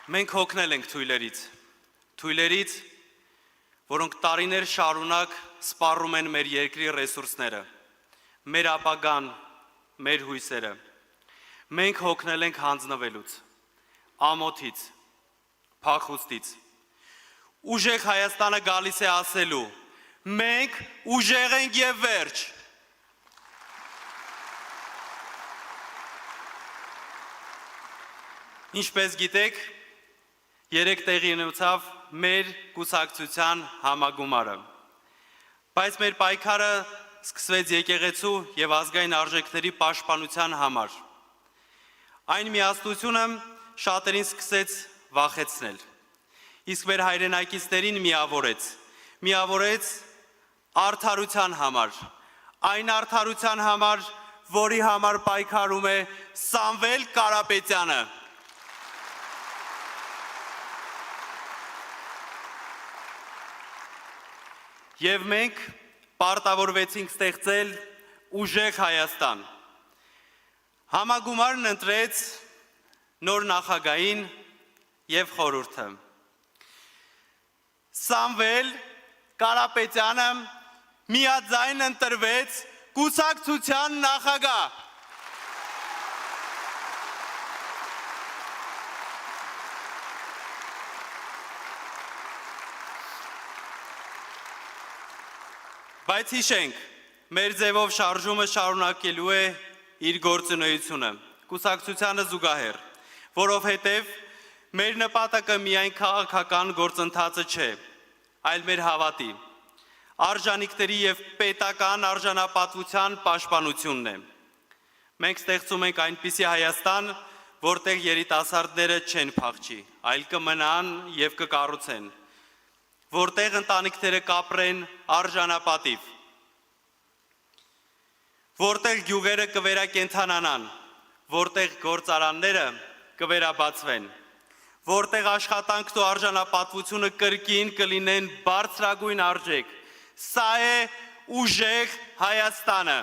Մենք հոգնել ենք թույլերից, որոնք տարիներ շարունակ սպառում են մեր երկրի ռեսուրսները, մեր ապագան, մեր հույսերը։ Մենք հոգնել ենք հանձնվելուց, ամոթից, փախուստից։ Ուժեղ Հայաստանը գալիս է ասելու. մենք ուժեղ ենք եւ վերջ։ Ինչպես գիտեք, երեք տեղի ունեցավ մեր կուսակցության համագումարը, բայց մեր պայքարը սկսվեց եկեղեցու եւ ազգային արժեքների պաշտպանության համար։ Այն միասնությունը շատերին սկսեց վախեցնել, իսկ մեր հայրենակիցներին միավորեց արդարության համար, այն արդարության համար, որի համար պայքարում է Սամվել Կարապետյանը։ Եվ մենք պարտավորվեցինք ստեղծել ուժեղ Հայաստան։ Համագումարն ընտրեց նոր նախագահին եւ խորհուրդը։ Սամվել Կարապետյանը միաձայն ընտրվեց կուսակցության նախագահ։ Բայց հիշենք, մեր ձևով շարժումը շարունակելու է իր գործունեությունը, կուսակցությանը զուգահեռ, որովհետև մեր նպատակը միայն քաղաքական գործընթացը չէ, այլ մեր հավատի, արժանիքների և պետական արժանապատվության պաշտպանությունն է։ Մենք ստեղծում ենք այնպիսի Հայաստան, որտեղ երիտասարդները չեն փախչի, այլ կմնան և կկառուցեն, որտեղ ընտանիքները կապրեն արժանապատիվ, որտեղ գյուղերը կվերակենդանանան, որտեղ գործարանները կվերաբացվեն, որտեղ աշխատանքն ու արժանապատվությունը կրկին կլինեն բարձրագույն արժեք։ Սա է ուժեղ Հայաստանը։